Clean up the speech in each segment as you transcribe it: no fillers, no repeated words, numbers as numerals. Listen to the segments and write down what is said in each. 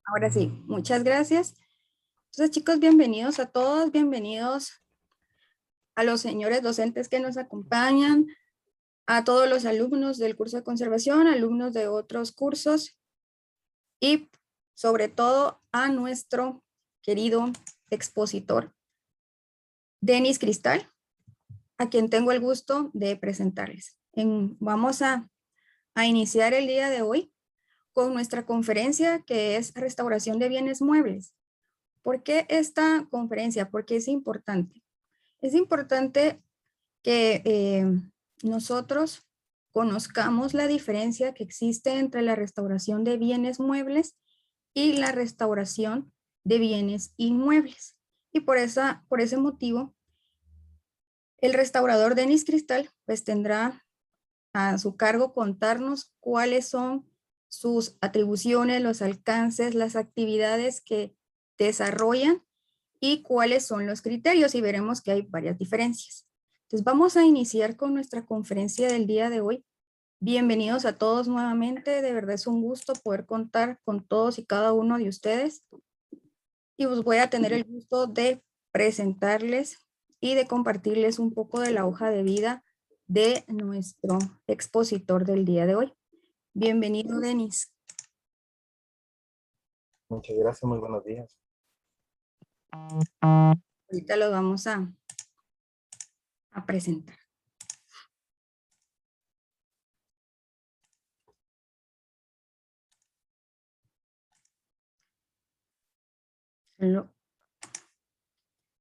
Ahora sí, muchas gracias. Entonces, chicos, bienvenidos a todos, bienvenidos a los señores docentes que nos acompañan, a todos los alumnos del curso de conservación, alumnos de otros cursos y sobre todo a nuestro querido expositor, Denis Cristal, a quien tengo el gusto de presentarles. Vamos a iniciar el día de hoy con nuestra conferencia que es Restauración de Bienes Muebles. ¿Por qué esta conferencia? Porque es importante. Es importante que nosotros conozcamos la diferencia que existe entre la restauración de bienes muebles y la restauración de bienes inmuebles. Y por ese motivo, el restaurador Denis Cristal pues tendrá a su cargo contarnos cuáles son sus atribuciones, los alcances, las actividades que desarrollan y cuáles son los criterios, y veremos que hay varias diferencias. Entonces vamos a iniciar con nuestra conferencia del día de hoy. Bienvenidos a todos nuevamente, de verdad es un gusto poder contar con todos y cada uno de ustedes y os voy a tener el gusto de presentarles y de compartirles un poco de la hoja de vida de nuestro expositor del día de hoy. Bienvenido, Denis. Muchas gracias, muy buenos días. Ahorita lo vamos a presentar.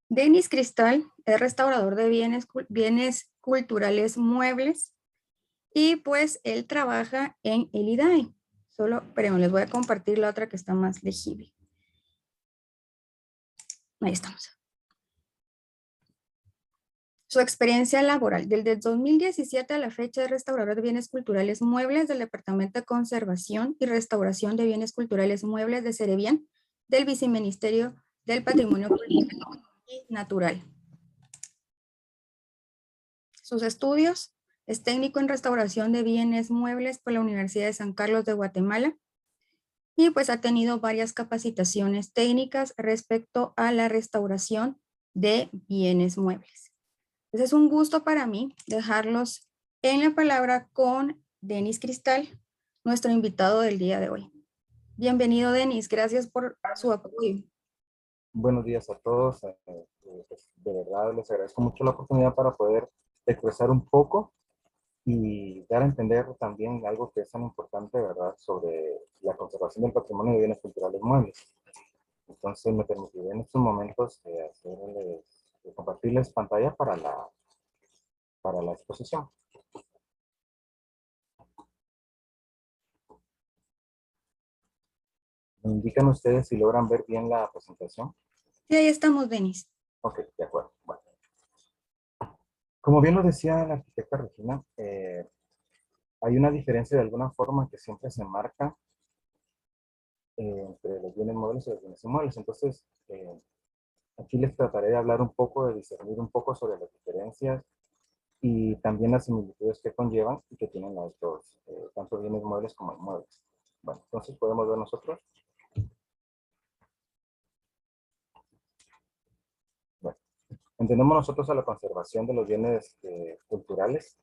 Denis Cristal es restaurador de bienes culturales muebles y pues él trabaja en el IDAE. Pero les voy a compartir la otra que está más legible. Ahí estamos. Su experiencia laboral. Desde el 2017 a la fecha es restaurador de bienes culturales muebles del Departamento de Conservación y Restauración de Bienes Culturales Muebles de Cerebián del Viceministerio del Patrimonio Cultural y Natural. Sus estudios: es técnico en restauración de bienes muebles por la Universidad de San Carlos de Guatemala y pues ha tenido varias capacitaciones técnicas respecto a la restauración de bienes muebles. Entonces es un gusto para mí dejarlos en la palabra con Denis Cristal, nuestro invitado del día de hoy. Bienvenido, Denis, gracias por su apoyo. Buenos días a todos. Pues, de verdad les agradezco mucho la oportunidad para poder expresar un poco y dar a entender también algo que es tan importante, ¿verdad?, sobre la conservación del patrimonio de bienes culturales muebles. Entonces me permitiré en estos momentos compartirles pantalla para la exposición. ¿Me indican ustedes si logran ver bien la presentación? Sí, ahí estamos, Denis. Ok, de acuerdo. Bueno. Como bien lo decía la arquitecta Regina, hay una diferencia de alguna forma que siempre se marca entre los bienes muebles y los bienes inmuebles. Entonces, aquí les trataré de hablar un poco, de discernir un poco sobre las diferencias y también las similitudes que conllevan y que tienen los dos, tanto bienes muebles como inmuebles. Bueno, entonces podemos ver nosotros. Bueno, entendemos nosotros a la conservación de los bienes culturales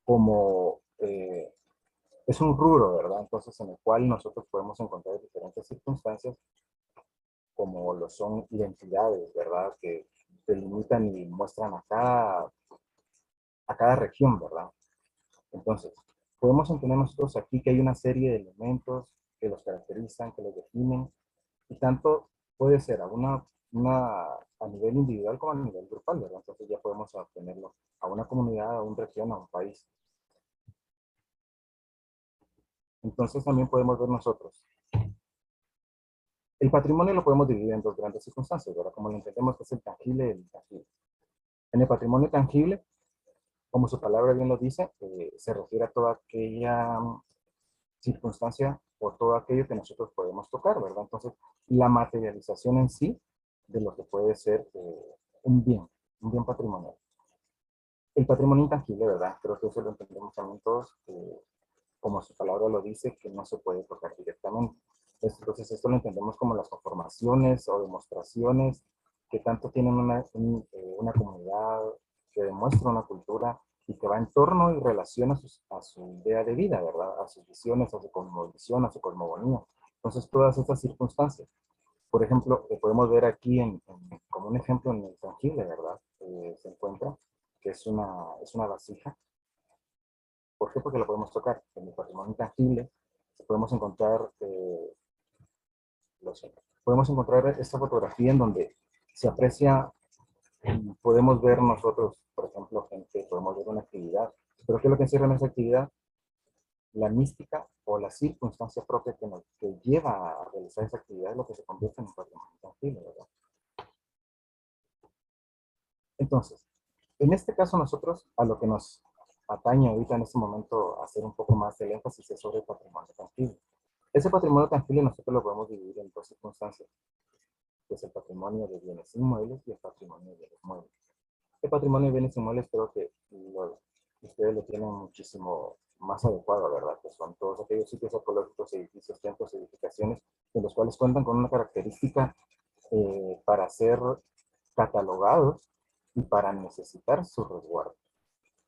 como es un rubro, ¿verdad? Entonces, en el cual nosotros podemos encontrar diferentes circunstancias como lo son identidades, ¿verdad?, que delimitan y muestran a cada región, ¿verdad? Entonces, podemos entender nosotros aquí que hay una serie de elementos que los caracterizan, que los definen, y tanto puede ser a nivel individual como a nivel grupal, ¿verdad? Entonces ya podemos obtenerlo a una comunidad, a una región, a un país. Entonces también podemos ver nosotros. El patrimonio lo podemos dividir en dos grandes circunstancias, ¿verdad? Como lo entendemos, que es el tangible y el intangible. En el patrimonio tangible, como su palabra bien lo dice, se refiere a toda aquella circunstancia o todo aquello que nosotros podemos tocar, ¿verdad? Entonces, la materialización en sí de lo que puede ser un bien patrimonial. El patrimonio intangible, ¿verdad? Creo que eso lo entendemos también todos, como su palabra lo dice, que no se puede tocar directamente. Entonces esto lo entendemos como las conformaciones o demostraciones que tanto tienen una comunidad, que demuestra una cultura y que va en torno y relaciona a su idea de vida, ¿verdad? A sus visiones, a su cosmovisión, a su cosmogonía. Entonces todas estas circunstancias. Por ejemplo, podemos ver aquí como un ejemplo en el tangible, ¿verdad? Se encuentra que es una vasija. ¿Por qué? Porque la podemos tocar. En el patrimonio intangible podemos encontrar, podemos encontrar esta fotografía en donde se aprecia, podemos ver nosotros, por ejemplo, gente, podemos ver una actividad. Pero ¿qué es lo que encierra en esa actividad? La mística o la circunstancia propia que lleva a realizar esa actividad es lo que se convierte en un patrimonio intangible, ¿verdad? Entonces, en este caso nosotros a lo que nos atañe ahorita en este momento hacer un poco más el énfasis es sobre el patrimonio tangible. Ese patrimonio tangible nosotros lo podemos dividir en dos circunstancias, que es el patrimonio de bienes inmuebles y el patrimonio de bienes muebles. El patrimonio de bienes inmuebles creo que ustedes lo tienen muchísimo más adecuado, ¿verdad? Que son todos aquellos sitios arqueológicos, edificios, templos, edificaciones, de los cuales cuentan con una característica para ser catalogados y para necesitar su resguardo.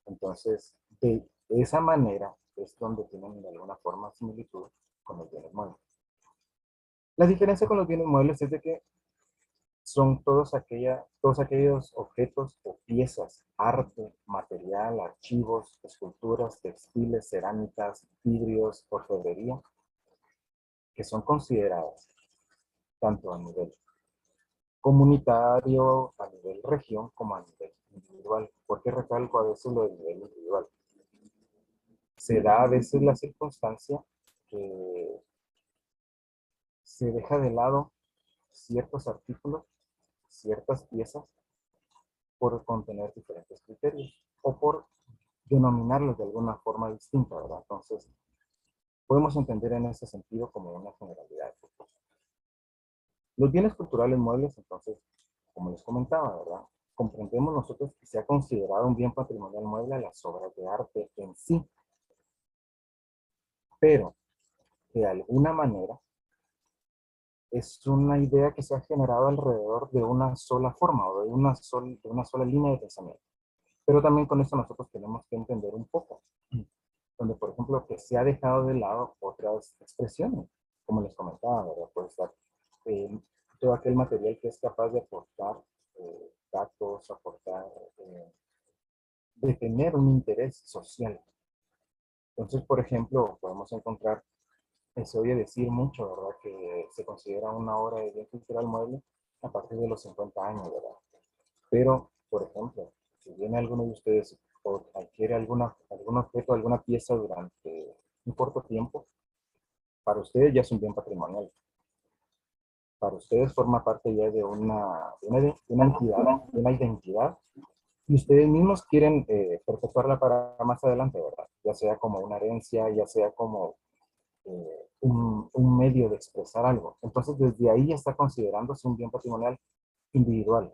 Entonces, de esa manera es donde tienen de alguna forma similitud con los bienes muebles. La diferencia con los bienes muebles es de que son todos aquellos objetos o piezas, arte, material, archivos, esculturas, textiles, cerámicas, vidrios, orfebrería, que son consideradas tanto a nivel comunitario, a nivel región, como a nivel individual. ¿Por qué recalco a veces lo del nivel individual? Se da a veces la circunstancia que se deja de lado ciertos artículos, ciertas piezas, por contener diferentes criterios o por denominarlos de alguna forma distinta, ¿verdad? Entonces, podemos entender en ese sentido como una generalidad. Los bienes culturales muebles, entonces, como les comentaba, ¿verdad? Comprendemos nosotros que se ha considerado un bien patrimonial mueble a las obras de arte en sí, pero de alguna manera es una idea que se ha generado alrededor de una sola forma o de una sola línea de pensamiento. Pero también con esto nosotros tenemos que entender un poco, donde por ejemplo que se ha dejado de lado otras expresiones, como les comentaba, ¿verdad? Puede estar eh, todo aquel material que es capaz de aportar datos, aportar, de tener un interés social. Entonces, por ejemplo, podemos encontrar, se oye decir mucho, ¿verdad? Que se considera una obra de bien cultural mueble a partir de los 50 años, ¿verdad? Pero, por ejemplo, si viene alguno de ustedes o adquiere algún objeto, alguna pieza durante un corto tiempo, para ustedes ya es un bien patrimonial. Para ustedes forma parte ya de una entidad, de una identidad, y ustedes mismos quieren perpetuarla para más adelante, ¿verdad? Ya sea como una herencia, ya sea como un medio de expresar algo. Entonces, desde ahí ya está considerándose un bien patrimonial individual.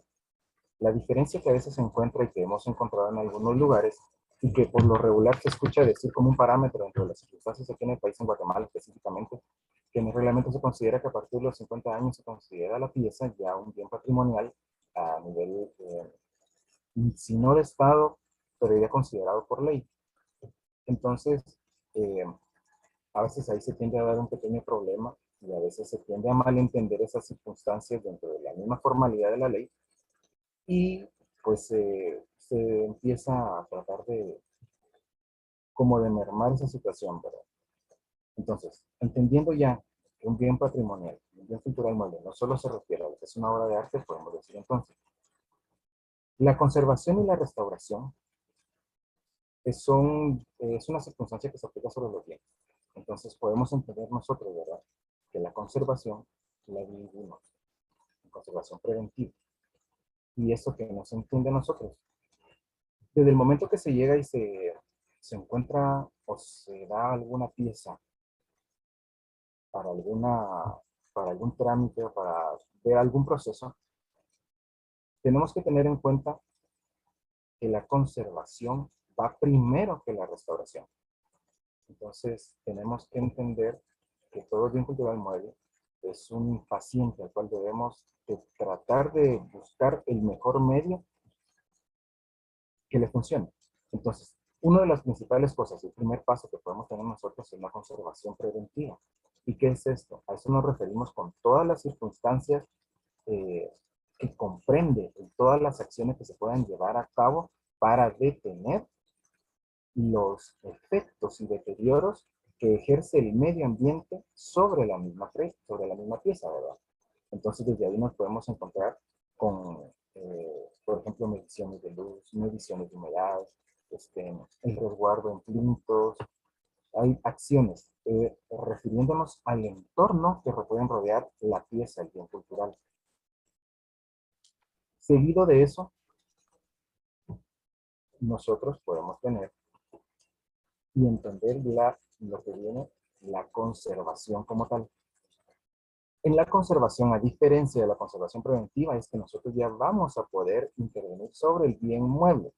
La diferencia que a veces se encuentra y que hemos encontrado en algunos lugares y que por lo regular se escucha decir como un parámetro dentro de las circunstancias aquí en el país, en Guatemala específicamente, que en el reglamento se considera que a partir de los 50 años se considera la pieza ya un bien patrimonial a nivel, si no de Estado, pero ya considerado por ley. Entonces, eh, a veces ahí se tiende a dar un pequeño problema y a veces se tiende a malentender esas circunstancias dentro de la misma formalidad de la ley y pues se empieza a tratar de como de mermar esa situación, ¿verdad? Entonces, entendiendo ya que un bien patrimonial, un bien cultural mueble, no solo se refiere a lo que es una obra de arte, podemos decir entonces, la conservación y la restauración es una circunstancia que se aplica sobre los bienes. Entonces, podemos entender nosotros, ¿verdad?, que la conservación la vivimos en conservación preventiva. Y eso que nos entiende a nosotros, desde el momento que se llega y se encuentra o se da alguna pieza para, para algún trámite o para ver algún proceso, tenemos que tener en cuenta que la conservación va primero que la restauración. Entonces, tenemos que entender que todo bien cultural mueble es un paciente al cual debemos de tratar de buscar el mejor medio que le funcione. Entonces, una de las principales cosas, el primer paso que podemos tener nosotros es la conservación preventiva. ¿Y qué es esto? A eso nos referimos con todas las circunstancias eh, que comprende todas las acciones que se puedan llevar a cabo para detener los efectos y deterioros que ejerce el medio ambiente sobre la misma pieza, ¿verdad? Entonces, desde ahí nos podemos encontrar con, por ejemplo, mediciones de luz, mediciones de humedad, el resguardo en plintos. Hay acciones refiriéndonos al entorno que pueden rodear la pieza, el bien cultural. Seguido de eso, nosotros podemos tener y entender lo que viene la conservación como tal. En la conservación, a diferencia de la conservación preventiva, es que nosotros ya vamos a poder intervenir sobre el bien mueble,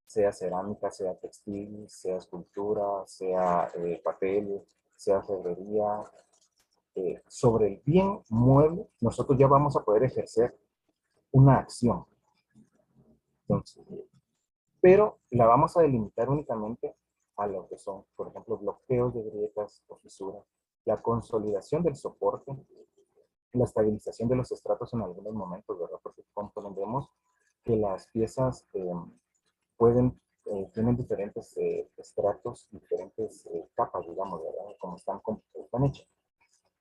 sea cerámica, sea textil, sea escultura, sea papel, sea ferrería. Sobre el bien mueble, nosotros ya vamos a poder ejercer una acción. Entonces, pero la vamos a delimitar únicamente a lo que son, por ejemplo, bloqueos de grietas o fisuras, la consolidación del soporte, la estabilización de los estratos en algunos momentos, ¿verdad? Porque comprendemos que las piezas tienen diferentes estratos, diferentes capas, digamos, ¿verdad? Como están hechas.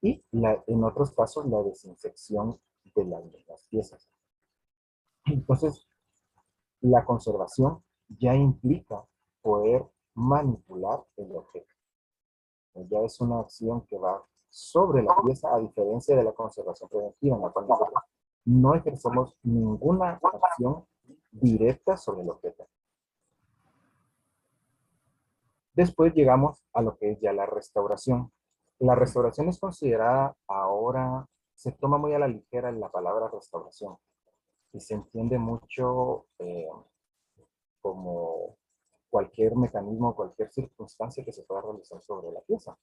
Y en otros casos, la desinfección de las piezas. Entonces, la conservación ya implica poder manipular el objeto. Ya es una acción que va sobre la pieza, a diferencia de la conservación preventiva, en la cual nosotros no ejercemos ninguna acción directa sobre el objeto. Después llegamos a lo que es ya la restauración. La restauración es considerada ahora, se toma muy a la ligera la palabra restauración y se entiende mucho como cualquier mecanismo, cualquier circunstancia que se pueda realizar sobre la pieza.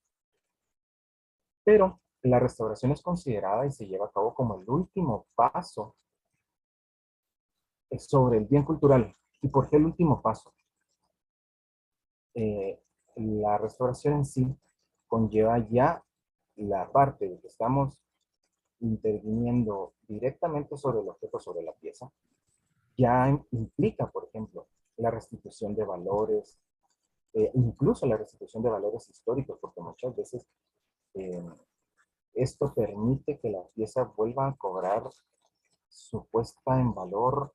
Pero la restauración es considerada y se lleva a cabo como el último paso sobre el bien cultural. ¿Y por qué el último paso? La restauración en sí conlleva ya la parte de que estamos interviniendo directamente sobre el objeto, sobre la pieza, ya implica, por ejemplo, la restitución de valores, incluso la restitución de valores históricos, porque muchas veces eh, esto permite que la pieza vuelva a cobrar su puesta en valor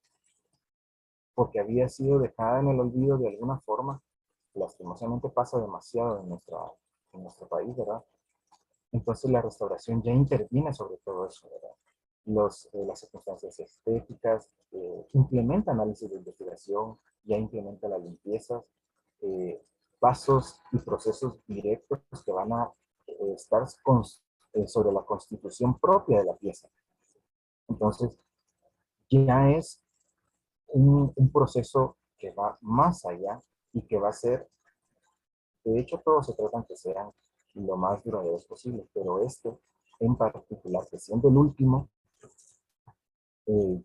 porque había sido dejada en el olvido de alguna forma. Lastimosamente pasa demasiado en nuestro país, ¿verdad? Entonces la restauración ya interviene sobre todo eso, ¿verdad? Las circunstancias estéticas, implementa análisis de investigación, ya implementa las limpiezas, pasos y procesos directos que van a estar sobre la constitución propia de la pieza. Entonces, ya es un proceso que va más allá y que va a ser, de hecho, todos se tratan que sean lo más duraderos posible, pero este en particular, que siendo el último,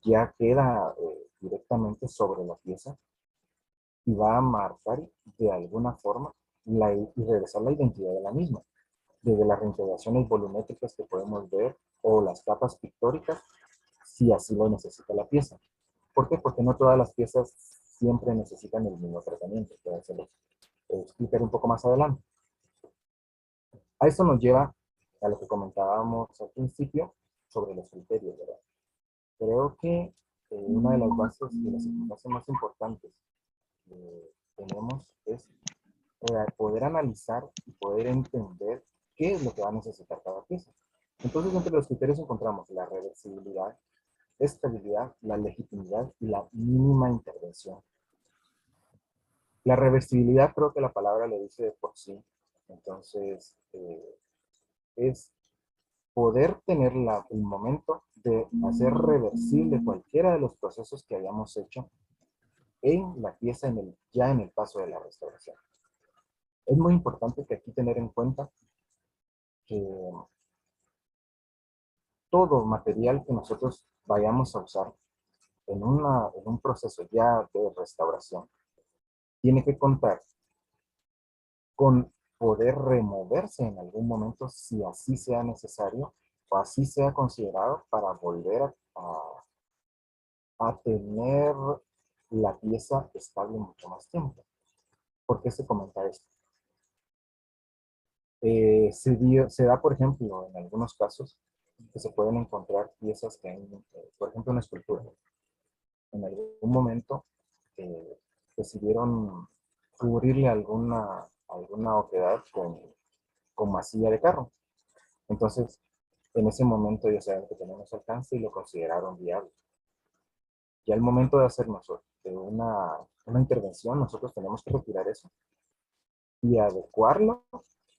ya queda directamente sobre la pieza y va a marcar de alguna forma y regresar la identidad de la misma, desde las reintegraciones volumétricas que podemos ver o las capas pictóricas, si así lo necesita la pieza. ¿Por qué? Porque no todas las piezas siempre necesitan el mismo tratamiento, que se los explicaré un poco más adelante. A eso nos lleva a lo que comentábamos al principio sobre los criterios, ¿verdad? Creo que una de las bases y las circunstancias más importantes que tenemos es poder analizar y poder entender qué es lo que va a necesitar cada pieza. Entonces, entre los criterios encontramos la reversibilidad, estabilidad, la legitimidad y la mínima intervención. La reversibilidad, creo que la palabra lo dice de por sí. Entonces, es poder tener el momento de hacer reversible cualquiera de los procesos que hayamos hecho en la pieza ya en el paso de la restauración. Es muy importante que aquí tener en cuenta que todo material que nosotros vayamos a usar en un proceso ya de restauración tiene que contar con poder removerse en algún momento si así sea necesario o así sea considerado para volver a tener la pieza estable mucho más tiempo. ¿Por qué se comenta esto? Se da, por ejemplo, en algunos casos que se pueden encontrar piezas que, por ejemplo, una escultura. En algún momento decidieron cubrirle alguna oquedad con masilla de carro. Entonces, en ese momento ellos saben que tenemos alcance y lo consideraron viable. Y al momento de hacernos una intervención, nosotros tenemos que retirar eso y adecuarlo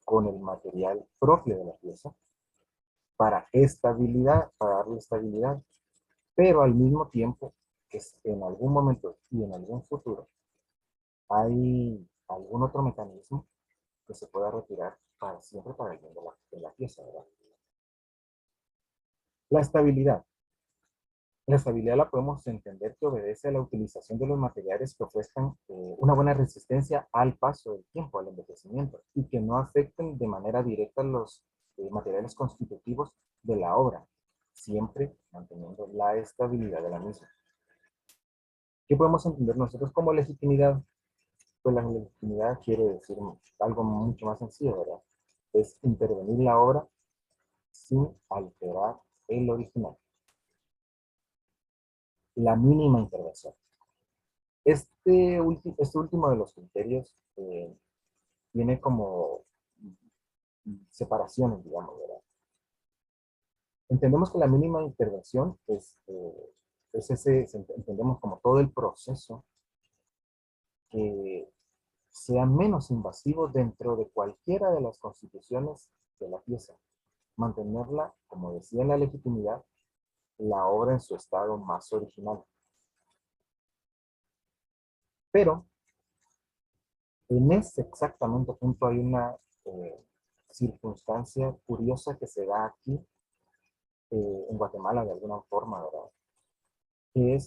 con el material propio de la pieza para estabilidad, para darle estabilidad, pero al mismo tiempo que en algún momento y en algún futuro hay algún otro mecanismo que se pueda retirar para siempre para el bien de la pieza, ¿verdad? La estabilidad. La estabilidad la podemos entender que obedece a la utilización de los materiales que ofrezcan una buena resistencia al paso del tiempo, al envejecimiento, y que no afecten de manera directa los materiales constitutivos de la obra, siempre manteniendo la estabilidad de la misma. ¿Qué podemos entender nosotros como legitimidad? Pues la legitimidad quiere decir algo mucho más sencillo, ¿verdad? Es intervenir la obra sin alterar el original. La mínima intervención. Este último de los criterios tiene como separaciones, digamos, ¿verdad? Entendemos que la mínima intervención entendemos como todo el proceso que sea menos invasivo dentro de cualquiera de las constituciones de la pieza. Mantenerla, como decía en la legitimidad, la obra en su estado más original. Pero en ese exactamente punto hay una circunstancia curiosa que se da aquí en Guatemala de alguna forma, ¿verdad? Que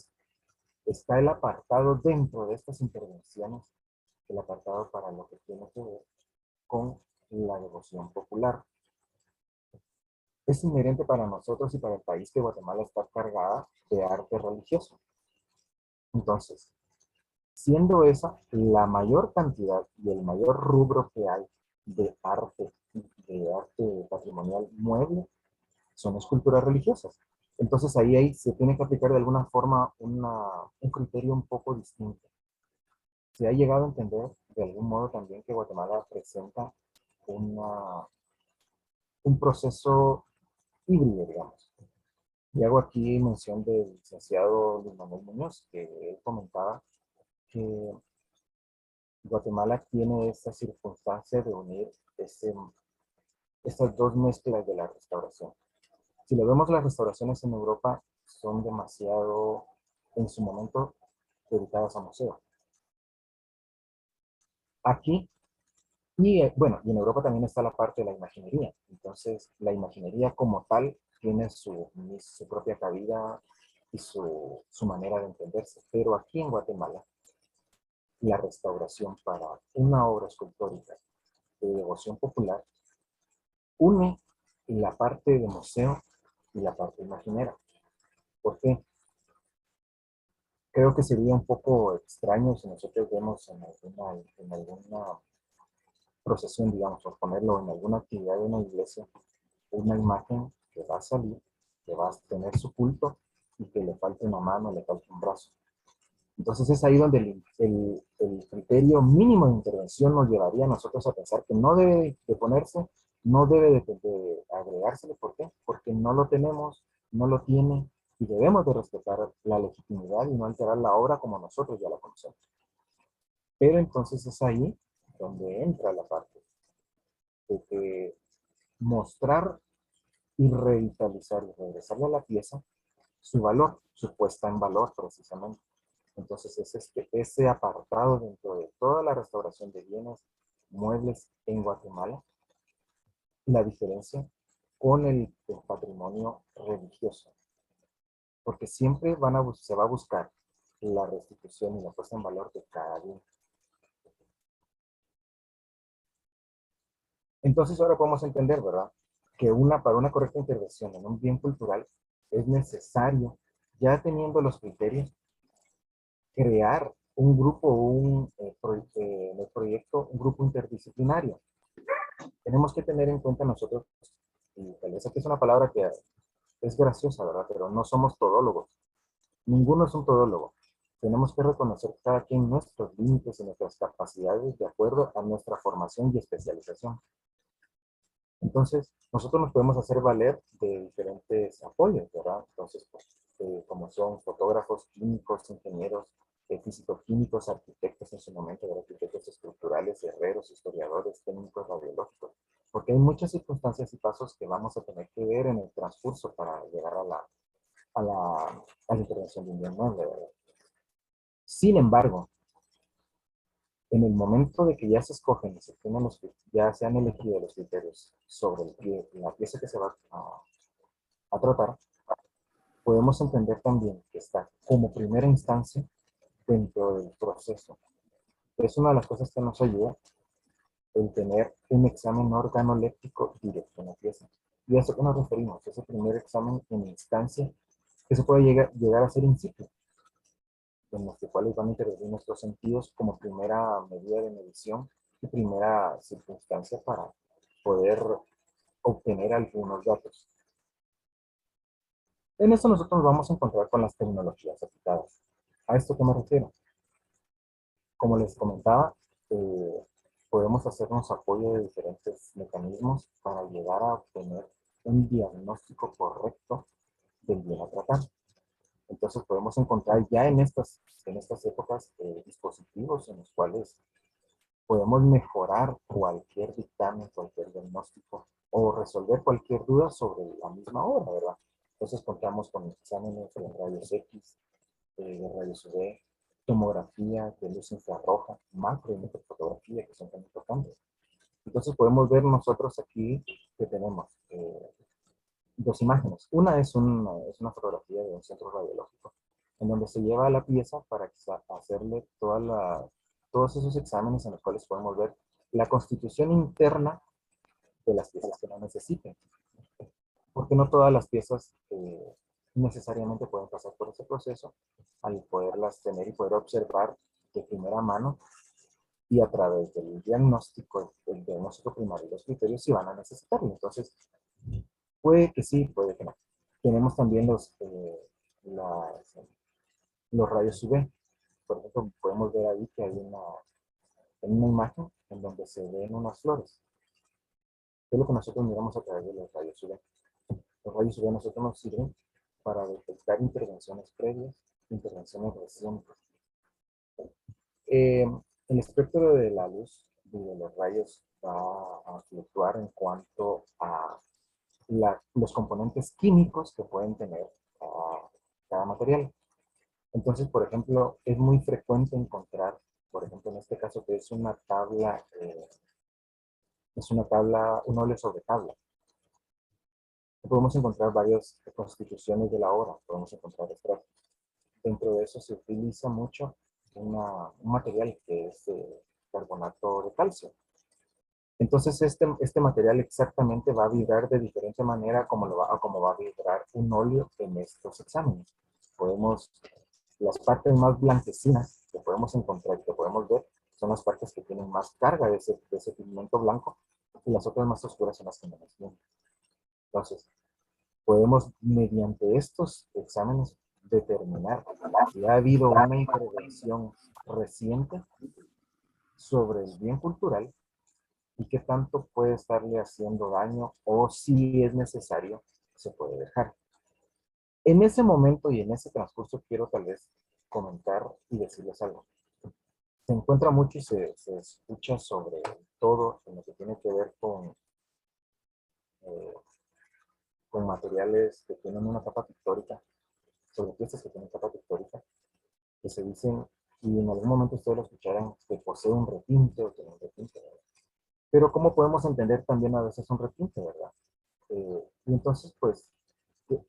está el apartado dentro de estas intervenciones, el apartado para lo que tiene que ver con la devoción popular. Es inherente para nosotros y para el país que Guatemala está cargada de arte religioso. Entonces, siendo esa la mayor cantidad y el mayor rubro que hay de arte patrimonial mueble, son esculturas religiosas. Entonces ahí se tiene que aplicar de alguna forma un criterio un poco distinto. Se ha llegado a entender de algún modo también que Guatemala presenta un proceso híbrido, digamos. Y hago aquí mención del licenciado Luis Manuel Muñoz, que él comentaba que Guatemala tiene esta circunstancia de unir estas dos mezclas de la restauración. Si lo vemos, las restauraciones en Europa son demasiado, en su momento, dedicadas a museo. Aquí, bueno, y en Europa también está la parte de la imaginería. Entonces, la imaginería como tal tiene su propia cabida y su manera de entenderse. Pero aquí en Guatemala, la restauración para una obra escultórica de devoción popular une la parte de museo y la parte imaginera. ¿Por qué? Creo que sería un poco extraño si nosotros vemos en alguna procesión, digamos, o ponerlo en alguna actividad de una iglesia, una imagen que va a salir, que va a tener su culto y que le falte una mano, le falte un brazo. Entonces es ahí donde el criterio mínimo de intervención nos llevaría a nosotros a pensar que no debe de ponerse, no debe de agregársele. ¿Por qué? Porque no lo tenemos, no lo tiene y debemos de respetar la legitimidad y no alterar la obra como nosotros ya la conocemos. Pero entonces es ahí donde entra la parte de que mostrar y revitalizar y regresarle a la pieza su valor, su puesta en valor precisamente. Entonces es ese apartado dentro de toda la restauración de bienes muebles en Guatemala la diferencia con el patrimonio religioso, porque siempre se va a buscar la restitución y la puesta en valor de cada bien. Entonces ahora podemos entender, ¿verdad?, que para una correcta intervención en un bien cultural es necesario, ya teniendo los criterios, crear un grupo, en el proyecto, un grupo interdisciplinario. Tenemos que tener en cuenta nosotros, y tal vez aquí es una palabra que es graciosa, ¿verdad?, pero no somos todólogos. Ninguno es un todólogo. Tenemos que reconocer cada quien nuestros límites y nuestras capacidades de acuerdo a nuestra formación y especialización. Entonces, nosotros nos podemos hacer valer de diferentes apoyos, ¿verdad? Entonces, pues, como son fotógrafos, químicos, ingenieros, físico-químicos, arquitectos en su momento, ¿verdad? Arquitectos estructurales, herreros, historiadores, técnicos radiológicos, porque hay muchas circunstancias y pasos que vamos a tener que ver en el transcurso para llegar a la intervención de un bien mueble, ¿verdad? Sin embargo, en el momento de que ya se escogen y se tienen ya se han elegido los criterios sobre la pieza que se va a tratar, podemos entender también que está como primera instancia dentro del proceso. Es una de las cosas que nos ayuda el tener un examen organoléptico directo en la pieza. Y a eso que nos referimos, ese primer examen en instancia que se puede llegar a ser in situ, en los cuales van a intervenir nuestros sentidos como primera medida de medición y primera circunstancia para poder obtener algunos datos. En eso nosotros nos vamos a encontrar con las tecnologías aplicadas. ¿A esto qué me refiero? Como les comentaba, podemos hacernos apoyo de diferentes mecanismos para llegar a obtener un diagnóstico correcto del bien a tratar. Entonces podemos encontrar ya en estas épocas dispositivos en los cuales podemos mejorar cualquier dictamen, cualquier diagnóstico o resolver cualquier duda sobre la misma obra, ¿verdad? Entonces contamos con exámenes de rayos X, de rayos UV, tomografía de luz infrarroja, macro y microfotografía, que son tan importantes. Entonces podemos ver nosotros aquí que tenemos dos imágenes. Una es una fotografía de un centro radiológico, en donde se lleva la pieza para hacerle todos esos exámenes en los cuales podemos ver la constitución interna de las piezas que no necesiten. Porque no todas las piezas necesariamente pueden pasar por ese proceso, al poderlas tener y poder observar de primera mano y a través del diagnóstico primario y los criterios si van a necesitarlo. Entonces, puede que sí, puede que no. Tenemos también los rayos UV. Por ejemplo, podemos ver ahí que hay una imagen en donde se ven unas flores. Es lo que nosotros miramos a través de los rayos UV. Los rayos UV a nosotros nos sirven para detectar intervenciones previas, intervenciones recientes. El espectro de la luz y de los rayos va a fluctuar en cuanto a los componentes químicos que pueden tener cada material. Entonces, por ejemplo, es muy frecuente encontrar, por ejemplo, en este caso que es una tabla, un óleo sobre tabla. Podemos encontrar varias constituciones de la obra, podemos encontrar estratos. Dentro de eso se utiliza mucho un material que es carbonato de calcio. Entonces, este material exactamente va a vibrar de diferente manera como va a vibrar un óleo en estos exámenes. Las partes más blanquecinas que podemos encontrar y que podemos ver son las partes que tienen más carga de ese pigmento blanco y las otras más oscuras son las que menos tienen. Entonces, podemos mediante estos exámenes determinar si ha habido una intervención reciente sobre el bien cultural y qué tanto puede estarle haciendo daño o si es necesario se puede dejar. En ese momento y en ese transcurso quiero tal vez comentar y decirles algo. Se encuentra mucho y se escucha sobre todo en lo que tiene que ver eh, con materiales que tienen una capa pictórica, sobre piezas que tienen capa pictórica, que se dicen, y en algún momento ustedes lo escucharán, que posee un retinte o tiene un retinte. Pero ¿cómo podemos entender también a veces un requinte, verdad? Y entonces, pues,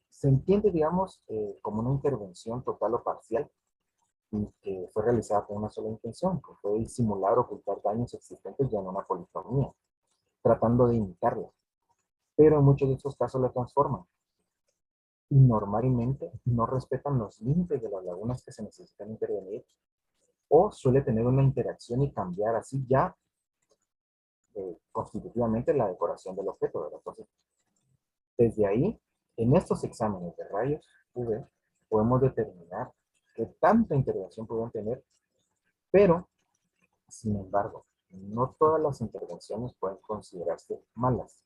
se entiende, digamos, como una intervención total o parcial y que fue realizada con una sola intención, que fue disimular o ocultar daños existentes ya en una polifonía, tratando de imitarla. Pero en muchos de estos casos la transforman y normalmente no respetan los límites de las lagunas que se necesitan intervenir o suele tener una interacción y cambiar así ya constitutivamente la decoración del objeto, ¿verdad? Entonces, desde ahí, en estos exámenes de rayos UV, podemos determinar qué tanta intervención pueden tener, pero, sin embargo, no todas las intervenciones pueden considerarse malas,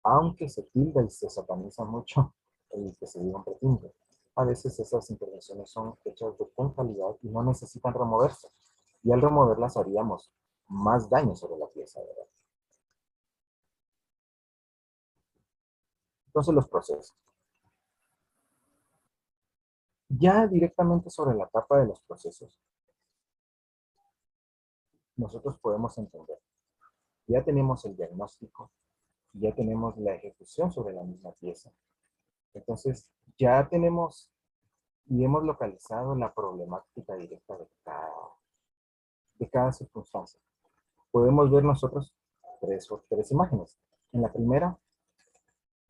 aunque se tilda y se sataniza mucho el que se diga un pretinte. A veces esas intervenciones son hechas con calidad y no necesitan removerse. Y al removerlas haríamos más daño sobre la pieza, ¿verdad? Entonces los procesos. Ya directamente sobre la etapa de los procesos, nosotros podemos entender. Ya tenemos el diagnóstico, ya tenemos la ejecución sobre la misma pieza. Entonces, ya tenemos y hemos localizado la problemática directa de cada circunstancia. Podemos ver nosotros tres imágenes. En la primera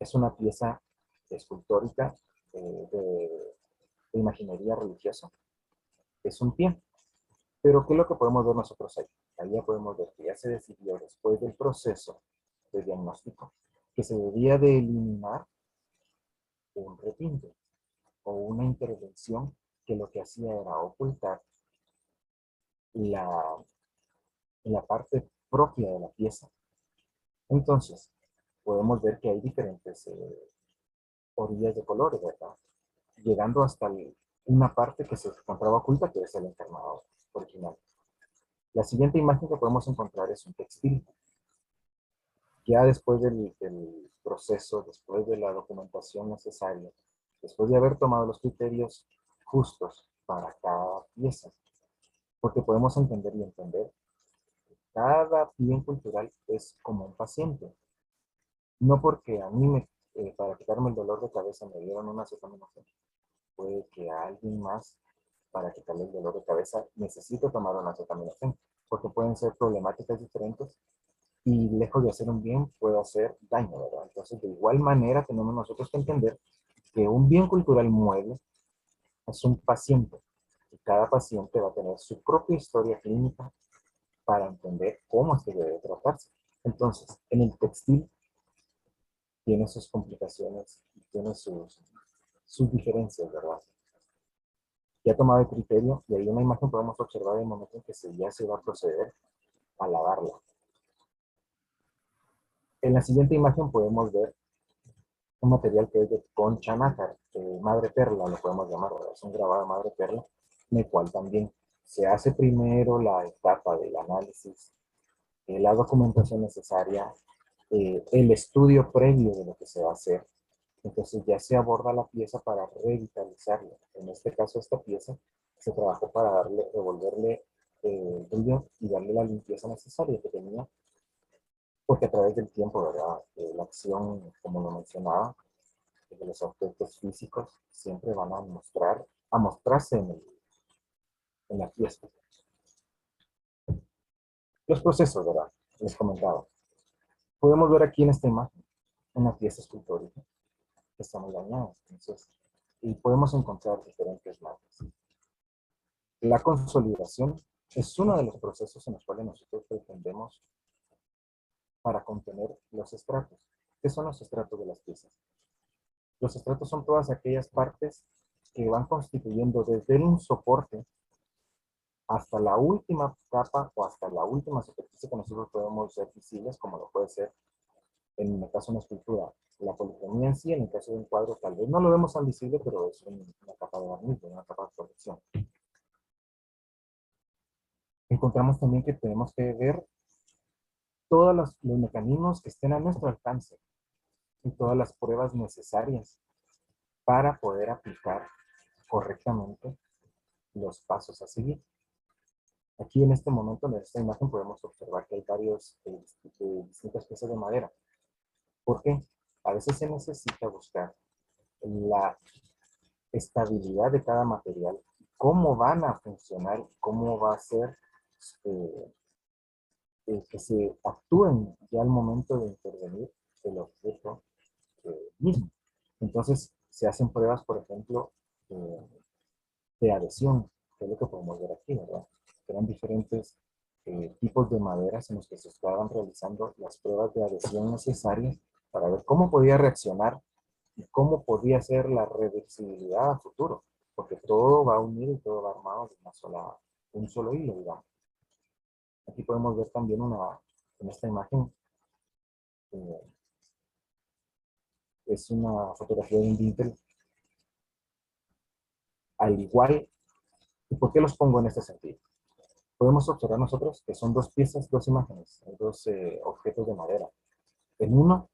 es una pieza escultórica de imaginería religiosa. Es un pie. Pero ¿qué es lo que podemos ver nosotros ahí? Ahí ya podemos ver que ya se decidió después del proceso de diagnóstico que se debía de eliminar un retinto o una intervención que lo que hacía era ocultar la, la parte propia de la pieza. Entonces, podemos ver que hay diferentes orillas de colores, ¿verdad? Llegando hasta una parte que se encontraba oculta, que es el encarnado original. La siguiente imagen que podemos encontrar es un textil. Ya después del proceso, después de la documentación necesaria, después de haber tomado los criterios justos para cada pieza, porque podemos entender y entender que cada bien cultural es como un paciente. No porque a mí, para quitarme el dolor de cabeza, me dieron una acetaminofén, puede que a alguien más, para quitarle el dolor de cabeza, necesite tomar una acetaminofén, porque pueden ser problemáticas diferentes y lejos de hacer un bien, puede hacer daño, ¿verdad? Entonces, de igual manera, tenemos nosotros que entender que un bien cultural mueble es un paciente, y cada paciente va a tener su propia historia clínica para entender cómo es que debe tratarse. Entonces, en el textil tiene sus complicaciones, tiene sus diferencias, ¿verdad? Ya tomado el criterio, y ahí en la imagen podemos observar el momento en que ya se va a proceder a lavarla. En la siguiente imagen podemos ver un material que es de concha nácar, madre perla, lo podemos llamar, ¿verdad? Es un grabado de madre perla, en el cual también se hace primero la etapa del análisis, la documentación necesaria, el estudio previo de lo que se va a hacer. Entonces ya se aborda la pieza para revitalizarla. En este caso, esta pieza se trabajó para devolverle el brillo y darle la limpieza necesaria que tenía, porque a través del tiempo, ¿verdad? La acción, como lo mencionaba, de los objetos físicos siempre van a mostrarse en la pieza. Los procesos, ¿verdad? Les comentaba. Podemos ver aquí en esta imagen una pieza escultórica que está muy dañada. Entonces, y podemos encontrar diferentes marcas. La consolidación es uno de los procesos en los cuales nosotros pretendemos para contener los estratos. ¿Qué son los estratos de las piezas? Los estratos son todas aquellas partes que van constituyendo desde un soporte hasta la última capa o hasta la última superficie que nosotros podemos ser visibles, como lo puede ser en el caso de una escultura, la polifonía en sí. En el caso de un cuadro tal vez no lo vemos tan visible, pero es una capa de barniz, una capa de protección. Encontramos también que tenemos que ver todos los mecanismos que estén a nuestro alcance y todas las pruebas necesarias para poder aplicar correctamente los pasos a seguir. Aquí en este momento, en esta imagen, podemos observar que hay varios distintas piezas de madera. ¿Por qué? A veces se necesita buscar la estabilidad de cada material, cómo van a funcionar, cómo va a ser eh, que se actúen ya al momento de intervenir el objeto mismo. Entonces, se hacen pruebas, por ejemplo, de adhesión, que es lo que podemos ver aquí, ¿verdad? Eran diferentes tipos de maderas en los que se estaban realizando las pruebas de adhesión necesarias para ver cómo podía reaccionar y cómo podía ser la reversibilidad a futuro, porque todo va unido y todo va armado de un solo hilo, digamos. Aquí podemos ver también en esta imagen, eh, es una fotografía de un dintel, al igual, ¿y por qué los pongo en este sentido? Podemos observar nosotros que son dos piezas, dos imágenes, dos objetos de madera. En uno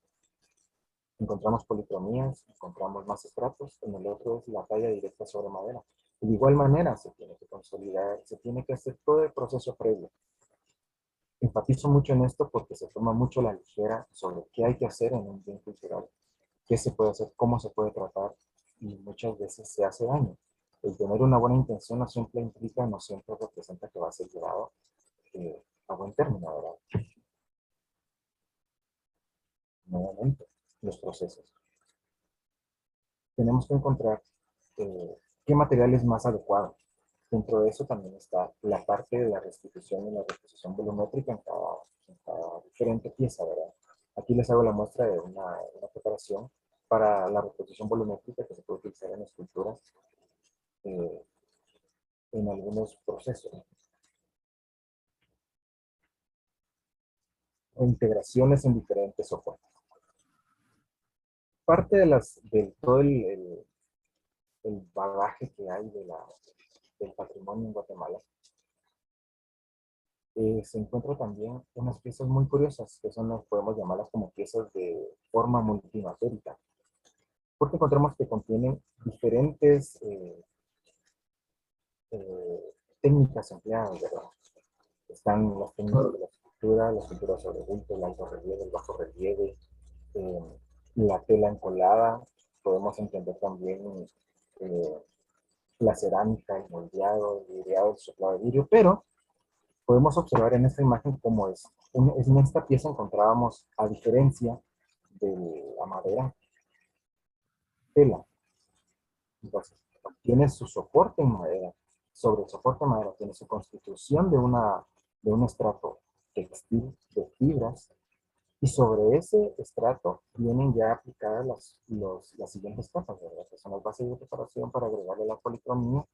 encontramos policromías, encontramos más estratos, en el otro es la talla directa sobre madera. De igual manera se tiene que consolidar, se tiene que hacer todo el proceso previo. Enfatizo mucho en esto porque se toma mucho la ligera sobre qué hay que hacer en un bien cultural, qué se puede hacer, cómo se puede tratar, y muchas veces se hace daño. El tener una buena intención no siempre implica, no siempre representa que va a ser llevado a buen término, ¿verdad? Nuevamente, los procesos. Tenemos que encontrar qué material es más adecuado. Dentro de eso también está la parte de la restitución y la reposición volumétrica en cada diferente pieza, ¿verdad? Aquí les hago la muestra de una preparación para la reposición volumétrica que se puede utilizar en esculturas eh, en algunos procesos. O integraciones en diferentes soportes. Parte de todo el bagaje que hay del patrimonio en Guatemala, se encuentra también unas piezas muy curiosas, que son las, podemos llamarlas como piezas de forma multimatérica, porque encontramos que contienen diferentes técnicas empleadas, ¿verdad? Están las técnicas de la escultura sobre bulto, el alto relieve, el bajo relieve, eh, la tela encolada, podemos entender también eh, la cerámica, el moldeado, el vidriado, el soplado de vidrio, pero podemos observar en esta imagen cómo es. En esta pieza encontrábamos, a diferencia de la madera, tela. Entonces, tiene su soporte en madera. Sobre el soporte de madera tiene su constitución de un estrato textil de fibras. Y sobre ese estrato vienen ya aplicadas las siguientes capas, ¿verdad? Que son las bases de preparación para agregarle la policromía.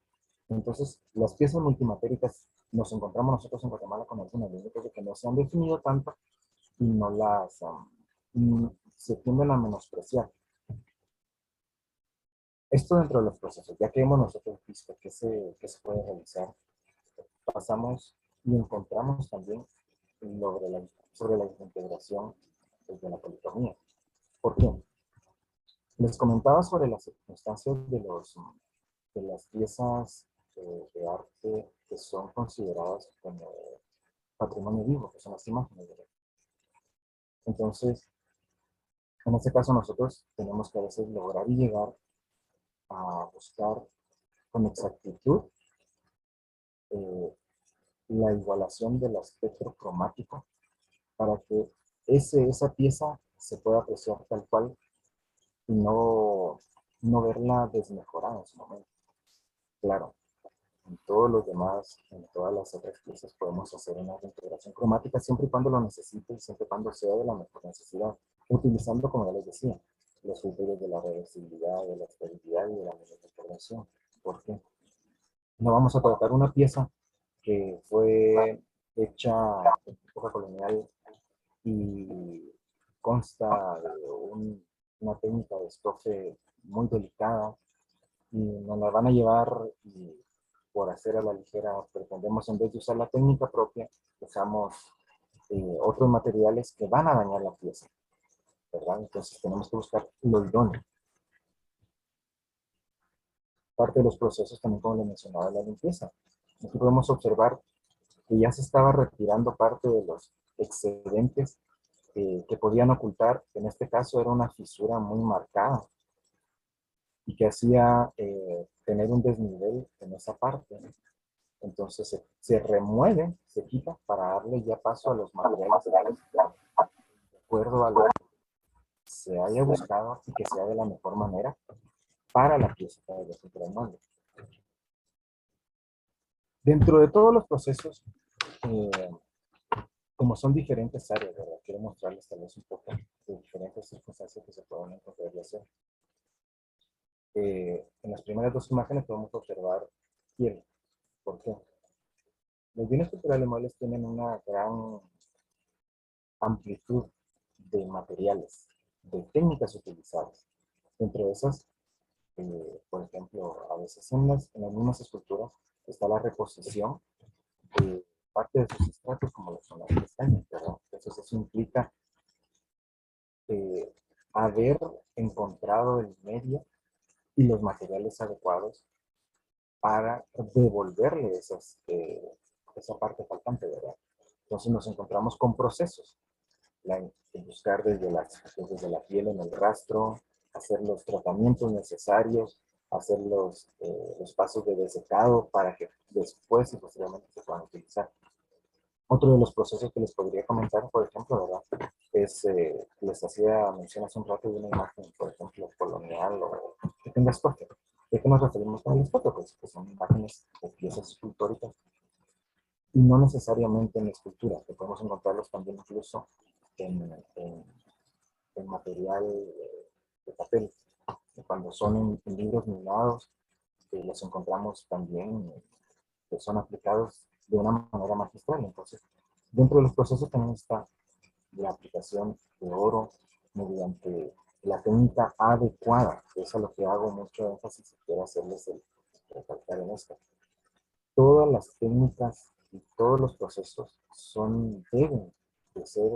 Entonces, las piezas multimatéricas nos encontramos nosotros en Guatemala con algunas límites de que no se han definido tanto y no las se tienden a menospreciar. Esto dentro de los procesos, ya que hemos nosotros visto que se puede realizar, pasamos y encontramos también sobre la integración de la policromía. ¿Por qué? Les comentaba sobre las circunstancias de las piezas de arte que son consideradas como patrimonio vivo, que son las imágenes. Entonces, en este caso nosotros tenemos que a veces lograr y llegar a buscar con exactitud eh, la igualación del espectro cromático para que esa pieza se pueda apreciar tal cual y no verla desmejorada en su momento. Claro, en todos los demás, en todas las otras piezas podemos hacer una reintegración cromática siempre y cuando lo necesite y siempre y cuando sea de la mejor necesidad, utilizando, como ya les decía, los criterios de la reversibilidad, de la estabilidad y de la intervención. ¿Por qué? No vamos a tratar una pieza que fue hecha en época colonial y consta de una técnica de estofe muy delicada y nos la van a llevar y por hacer a la ligera pretendemos en vez de usar la técnica propia, usamos otros materiales que van a dañar la pieza, ¿verdad? Entonces tenemos que buscar lo idóneo. Parte de los procesos también, como le mencionaba, la limpieza. Aquí podemos observar que ya se estaba retirando parte de los excedentes que podían ocultar. En este caso era una fisura muy marcada y que hacía tener un desnivel en esa parte. Entonces se remueve, se quita para darle ya paso a los materiales de acuerdo a lo que se haya buscado y que sea de la mejor manera para la pieza de la pintura del molde. Dentro de todos los procesos, eh, como son diferentes áreas, ¿verdad? Quiero mostrarles tal vez un poco de diferentes circunstancias que se pueden encontrar y hacer. En las primeras dos imágenes podemos observar piel. ¿Por qué? Los bienes culturales muebles tienen una gran amplitud de materiales, de técnicas utilizadas. Entre esas, por ejemplo, a veces en las mismas esculturas está la reposición de parte de sus estratos, como lo son las pestañas, ¿verdad? Entonces eso implica haber encontrado el medio y los materiales adecuados para devolverle esa parte faltante, ¿verdad? Entonces nos encontramos con procesos, buscar desde la piel en el rastro, hacer los tratamientos necesarios, hacer los pasos de desecado para que después y posteriormente se puedan utilizar. Otro de los procesos que les podría comentar, por ejemplo, ¿verdad? Les hacía mención hace un rato de una imagen, por ejemplo, colonial o que tenga estoque. ¿De qué nos referimos con el estoque? Pues que son imágenes o piezas escultóricas y no necesariamente en escultura, que podemos encontrarlos también incluso en material de papel. Cuando son en libros minados, los encontramos también que son aplicados de una manera magistral. Entonces, dentro de los procesos también está la aplicación de oro mediante la técnica adecuada. Eso es a lo que hago mucho énfasis si quiero hacerles el recalcar en esto. Todas las técnicas y todos los procesos deben de ser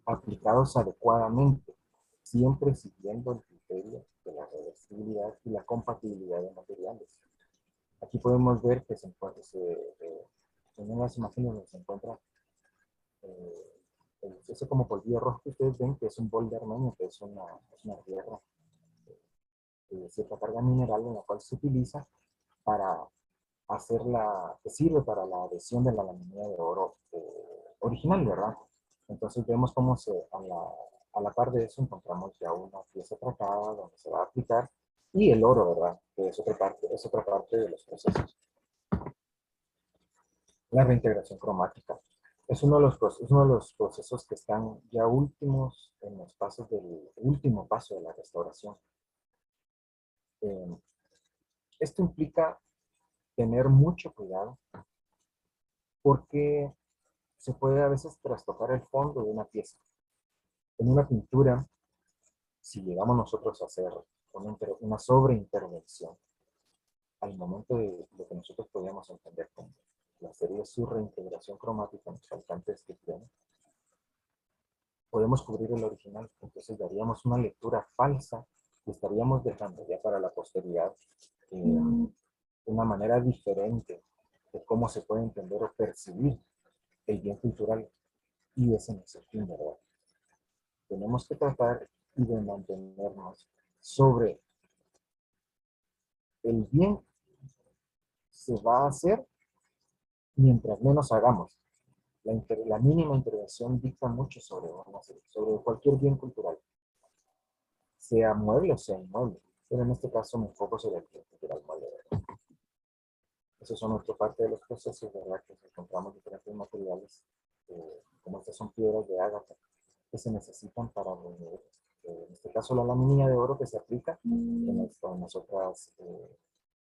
aplicados adecuadamente, siempre siguiendo el criterio de la reversibilidad y la compatibilidad de materiales. Aquí podemos ver que en unas imágenes donde se encuentra ese como polvillo rojo que ustedes ven, que es un bol de armenio, que es una tierra de cierta carga mineral en la cual se utiliza para que sirve para la adhesión de la laminilla de oro original, ¿verdad? Entonces vemos cómo a la par de eso encontramos ya una pieza tratada donde se va a aplicar y el oro, ¿verdad? Que es otra parte de los procesos. La reintegración cromática. Es uno de los procesos que están ya últimos en los pasos del último paso de la restauración. Esto implica tener mucho cuidado porque se puede a veces trastocar el fondo de una pieza. En una pintura, si llegamos nosotros a hacer una sobreintervención, al momento de lo que nosotros podríamos entender como la serie de su reintegración cromática en los faltantes que tiene, podemos cubrir el original, entonces daríamos una lectura falsa y estaríamos dejando ya para la posteridad una manera diferente de cómo se puede entender o percibir el bien cultural, y ese no es el fin, ¿verdad? Tenemos que tratar y de mantenernos sobre el bien se va a hacer mientras menos hagamos. La mínima intervención dicta mucho sobre cualquier bien cultural, sea mueble o sea inmueble, pero en este caso me enfoco sobre el bien cultural mueble, ¿verdad? Esos son otra parte de los procesos, ¿verdad? Que encontramos diferentes materiales, como estas son piedras de ágata, que se necesitan para reunir, en este caso la laminilla de oro que se aplica en las otras,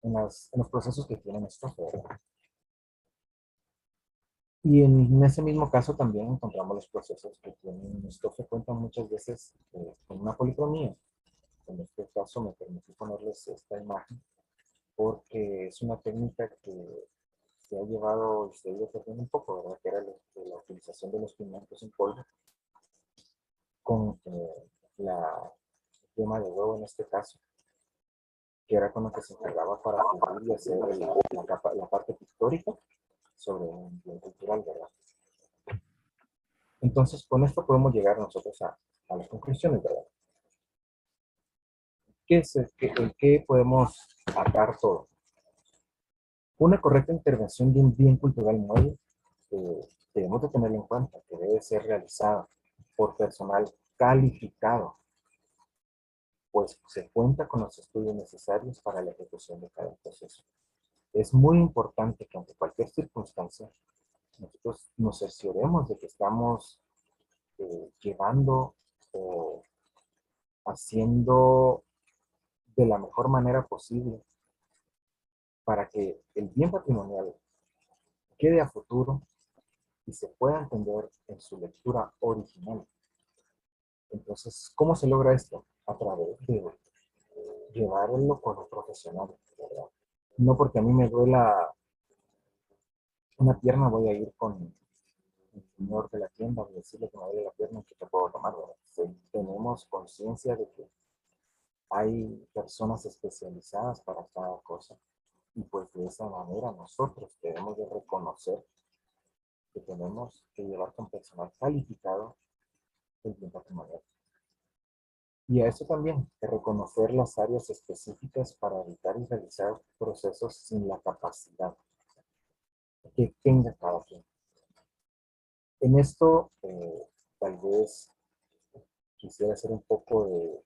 en los procesos que tienen estoque, ¿verdad? Y en ese mismo caso también encontramos los procesos que tienen estoque, cuentan muchas veces con una policromía. En este caso me permití ponerles esta imagen porque es una técnica que se ha llevado y se ha ido perdiendo un poco, ¿verdad? Que era la utilización de los pigmentos en polvo con la yema de huevo en este caso, que era con lo que se encargaba para cubrir y hacer la parte pictórica sobre un bien cultural, ¿verdad? Entonces, con esto podemos llegar nosotros a las conclusiones, ¿verdad? ¿En qué podemos atar todo? Una correcta intervención de un bien cultural mueble debemos de tener en cuenta que debe ser realizada por personal calificado, pues se cuenta con los estudios necesarios para la ejecución de cada proceso. Es muy importante que ante cualquier circunstancia nosotros nos cercioremos de que estamos llevando o haciendo de la mejor manera posible para que el bien patrimonial quede a futuro y se pueda entender en su lectura original. Entonces, ¿cómo se logra esto? A través de llevarlo con un profesional, ¿verdad? No porque a mí me duela una pierna voy a ir con el señor de la tienda y decirle que me duele la pierna y que te puedo tomar, ¿verdad? Sí, tenemos conciencia de que hay personas especializadas para cada cosa y pues de esa manera nosotros debemos de reconocer que tenemos que llevar con personal calificado el bien patrimonial. Y a eso también, de reconocer las áreas específicas para evitar y realizar procesos sin la capacidad que tenga cada quien. En esto, tal vez quisiera hacer un poco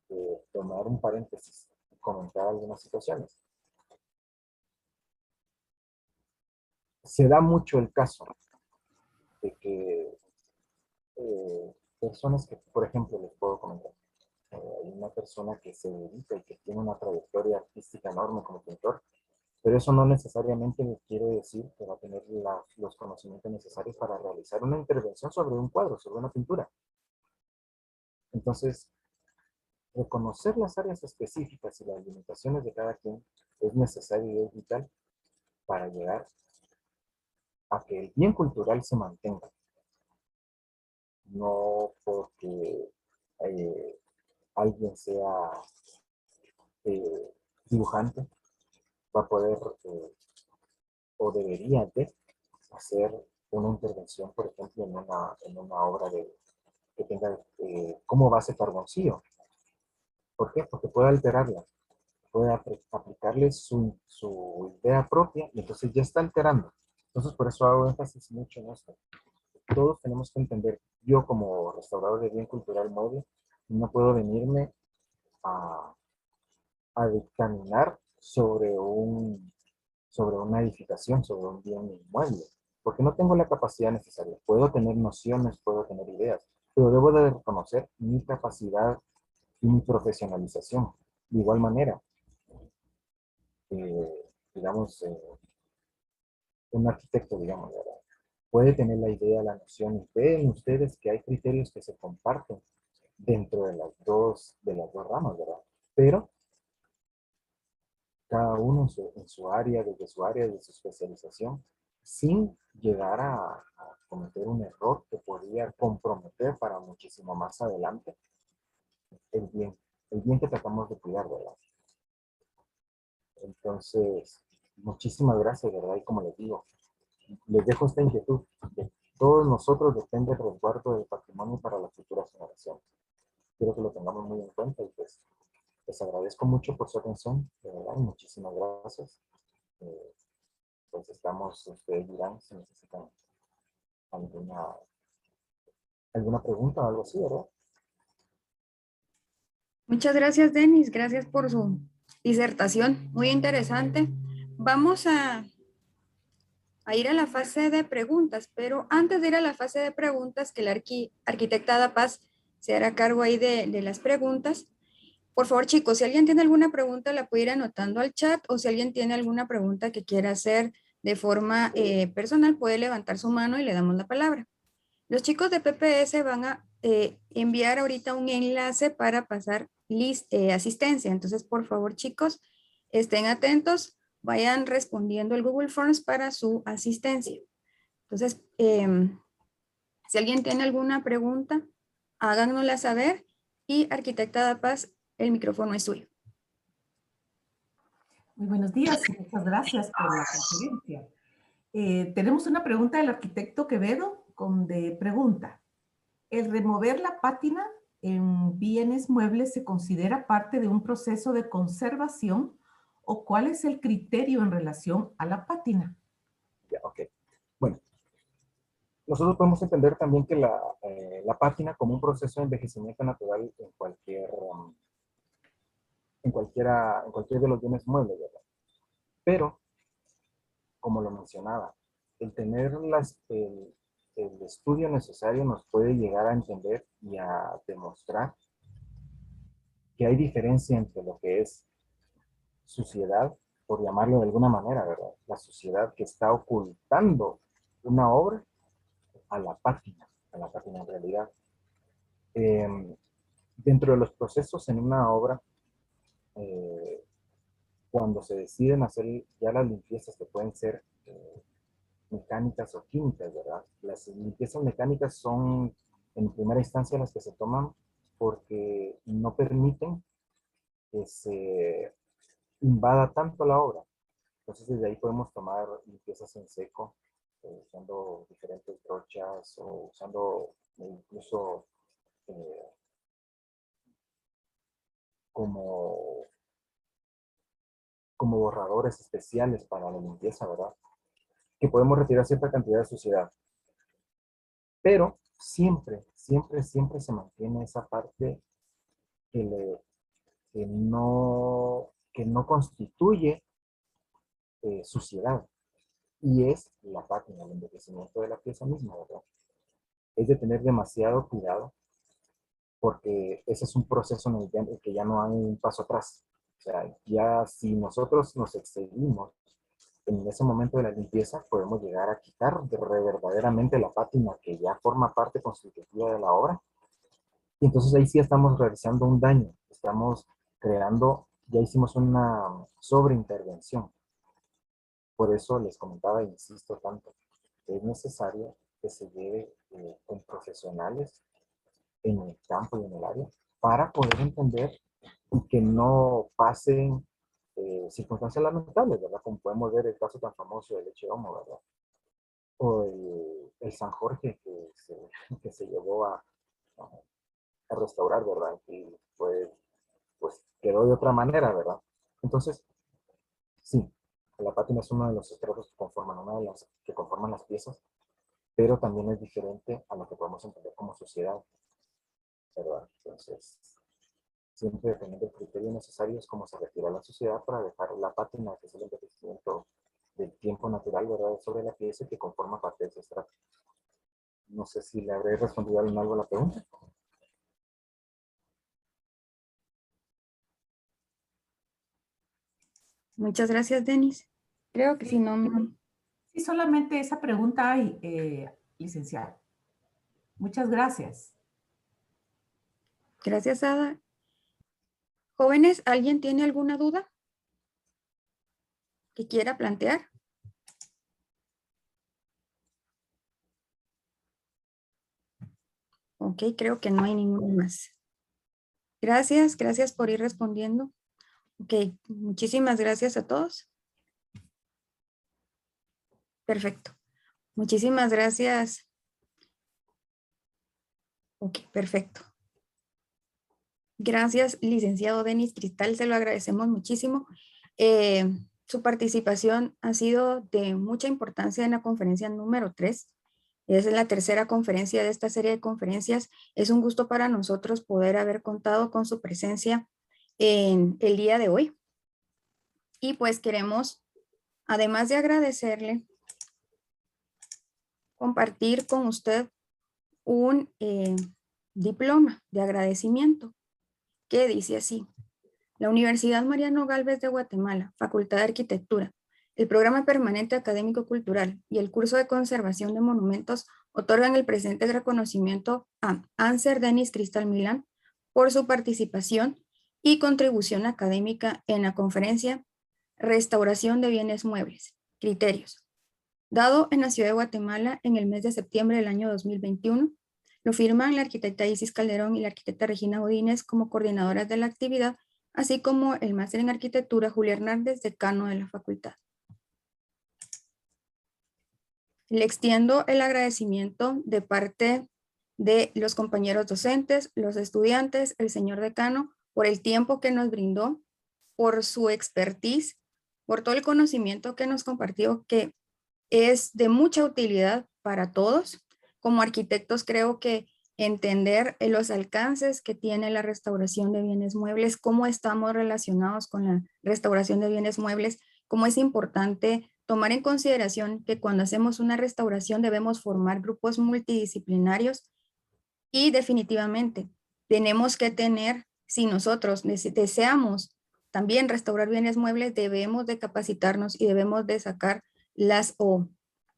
de tomar un paréntesis y comentar algunas situaciones. Se da mucho el caso de que personas que, por ejemplo, les puedo comentar, hay una persona que se dedica y que tiene una trayectoria artística enorme como pintor, pero eso no necesariamente quiere decir que va a tener los conocimientos necesarios para realizar una intervención sobre un cuadro, sobre una pintura. Entonces, reconocer las áreas específicas y las limitaciones de cada quien es necesario y es vital para llegar a que el bien cultural se mantenga. No porque alguien sea dibujante, va a poder o debería de hacer una intervención, por ejemplo, en una obra que tenga como base carboncillo. ¿Por qué? Porque puede alterarla, puede aplicarle su idea propia y entonces ya está alterando. Entonces, por eso hago énfasis mucho en esto. Todos tenemos que entender, yo como restaurador de bien cultural móvil, no puedo venirme a, a dictaminar sobre una edificación, sobre un bien inmueble, porque no tengo la capacidad necesaria. Puedo tener nociones, puedo tener ideas, pero debo de reconocer mi capacidad y mi profesionalización. De igual manera, digamos, un arquitecto, digamos, ¿verdad? Puede tener la idea, la noción, y ven ustedes que hay criterios que se comparten dentro de las dos ramas, ¿verdad? Pero cada uno en su área, desde su área, de su especialización, sin llegar a cometer un error que podría comprometer para muchísimo más adelante el bien, el bien que tratamos de cuidar, ¿verdad? Entonces, muchísimas gracias, ¿verdad? Y como les digo, les dejo esta inquietud. De todos nosotros depende el resguardo del patrimonio para las futuras generaciones. Quiero que lo tengamos muy en cuenta y pues les agradezco mucho por su atención, de verdad, y muchísimas gracias. Pues estamos, ustedes dirán si necesitan alguna, alguna pregunta o algo así, ¿verdad? Muchas gracias, Denis. Gracias por su disertación. Muy interesante. Vamos a ir a la fase de preguntas, pero antes de ir a la fase de preguntas, que la arquitecta Da Paz se hará cargo ahí de las preguntas. Por favor, chicos, si alguien tiene alguna pregunta, la puede ir anotando al chat, o si alguien tiene alguna pregunta que quiera hacer de forma personal, puede levantar su mano y le damos la palabra. Los chicos de PPS van a enviar ahorita un enlace para pasar asistencia. Entonces, por favor, chicos, estén atentos, vayan respondiendo el Google Forms para su asistencia. Entonces, si alguien tiene alguna pregunta, háganosla saber. Y arquitecta Da Paz, el micrófono es suyo. Muy buenos días y muchas gracias por la conferencia. Tenemos una pregunta del arquitecto Quevedo de pregunta. ¿El remover la pátina en bienes muebles se considera parte de un proceso de conservación o cuál es el criterio en relación a la pátina? Ya, ok. Bueno, nosotros podemos entender también que la pátina como un proceso de envejecimiento natural en cualquier de los bienes muebles, ¿verdad? Pero, como lo mencionaba, el tener el estudio necesario nos puede llegar a entender y a demostrar que hay diferencia entre lo que es suciedad, por llamarlo de alguna manera, ¿verdad? La suciedad que está ocultando una obra a la pátina en realidad. Eh, Dentro de los procesos en una obra, eh, cuando se deciden hacer ya las limpiezas que pueden ser mecánicas o químicas, ¿verdad? Las limpiezas mecánicas son en primera instancia las que se toman porque no permiten que se invada tanto la obra. Entonces desde ahí podemos tomar limpiezas en seco, usando diferentes brochas o usando incluso eh, como, como borradores especiales para la limpieza, ¿verdad? Que podemos retirar cierta cantidad de suciedad. Pero siempre se mantiene esa parte que, que no constituye suciedad. Y es la pátina, el envejecimiento de la pieza misma, ¿verdad? Es de tener demasiado cuidado porque ese es un proceso en el que ya no hay un paso atrás. O sea, ya si nosotros nos excedimos en ese momento de la limpieza, podemos llegar a quitar verdaderamente la pátina que ya forma parte constitutiva de la obra. Y entonces ahí sí estamos realizando un daño, estamos creando, ya hicimos una sobreintervención. Por eso les comentaba e insisto tanto, es necesario que se lleve con profesionales en el campo y en el área para poder entender y que no pasen circunstancias lamentables, ¿verdad? Como podemos ver el caso tan famoso del Leche Homo, ¿verdad? O el San Jorge que se llevó a restaurar, ¿verdad? Y pues quedó de otra manera, ¿verdad? Entonces, sí, la pátina es uno de los estratos que conforman, una de las que conforman las piezas, pero también es diferente a lo que podemos entender como sociedad, ¿verdad? Entonces, siempre dependiendo del criterio necesario es cómo se retira la sociedad para dejar la pátina, que es el envejecimiento del tiempo natural, ¿verdad? Sobre la pieza que conforma parte de ese estrato. No sé si le habré respondido en algo a la pregunta. Muchas gracias, Denis. Creo que si no... Sí, solamente esa pregunta hay, licenciado. Muchas gracias. Gracias, Ada. Jóvenes, ¿alguien tiene alguna duda que quiera plantear? Ok, creo que no hay ninguno más. Gracias por ir respondiendo. Ok, muchísimas gracias a todos. Perfecto. Muchísimas gracias. Ok, perfecto. Gracias, licenciado Denis Cristal, se lo agradecemos muchísimo. Su participación ha sido de mucha importancia en la conferencia número 3. Es la tercera conferencia de esta serie de conferencias. Es un gusto para nosotros poder haber contado con su presencia en el día de hoy. Y pues queremos, además de agradecerle, compartir con usted un diploma de agradecimiento que dice así: la Universidad Mariano Gálvez de Guatemala, Facultad de Arquitectura, el Programa Permanente Académico Cultural y el Curso de Conservación de Monumentos otorgan el presente reconocimiento a Anser Denis Cristal Milán por su participación y contribución académica en la conferencia Restauración de Bienes Muebles, Criterios, dado en la ciudad de Guatemala en el mes de septiembre del año 2021. Lo firman la arquitecta Isis Calderón y la arquitecta Regina Godínez como coordinadoras de la actividad, así como el máster en arquitectura Julia Hernández, decano de la facultad. Le extiendo el agradecimiento de parte de los compañeros docentes, los estudiantes, el señor decano, por el tiempo que nos brindó, por su expertise, por todo el conocimiento que nos compartió, que es de mucha utilidad para todos. Como arquitectos creo que entender los alcances que tiene la restauración de bienes muebles, cómo estamos relacionados con la restauración de bienes muebles, cómo es importante tomar en consideración que cuando hacemos una restauración debemos formar grupos multidisciplinarios y definitivamente tenemos que tener, si nosotros deseamos también restaurar bienes muebles, debemos de capacitarnos y debemos de sacar o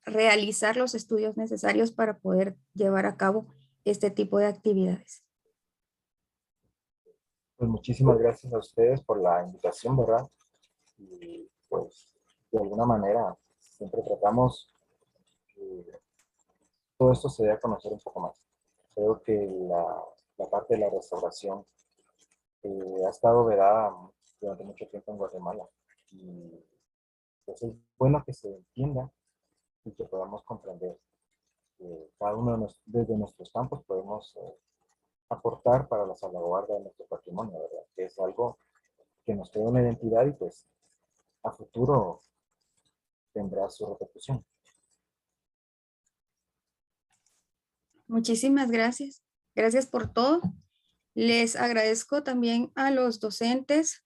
realizar los estudios necesarios para poder llevar a cabo este tipo de actividades. Pues muchísimas gracias a ustedes por la invitación, ¿verdad? Y pues de alguna manera siempre tratamos que todo esto se dé a conocer un poco más. Creo que la parte de la restauración ha estado vedada durante mucho tiempo en Guatemala. Y pues es bueno que se entienda y que podamos comprender que cada uno desde nuestros campos podemos aportar para la salvaguarda de nuestro patrimonio, ¿verdad? Que es algo que nos crea una identidad y pues a futuro tendrá su repercusión. Muchísimas gracias. Gracias por todo. Les agradezco también a los docentes,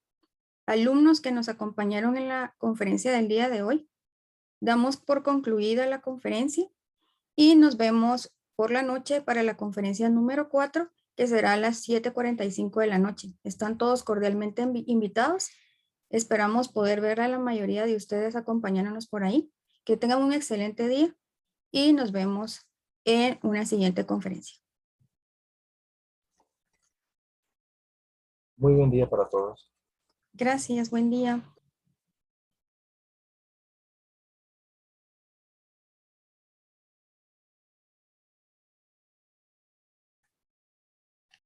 alumnos que nos acompañaron en la conferencia del día de hoy. Damos por concluida la conferencia y nos vemos por la noche para la conferencia número 4, que será a las 7:45 de la noche. Están todos cordialmente invitados. Esperamos poder ver a la mayoría de ustedes acompañándonos por ahí. Que tengan un excelente día y nos vemos en una siguiente conferencia. Muy buen día para todos. Gracias, buen día.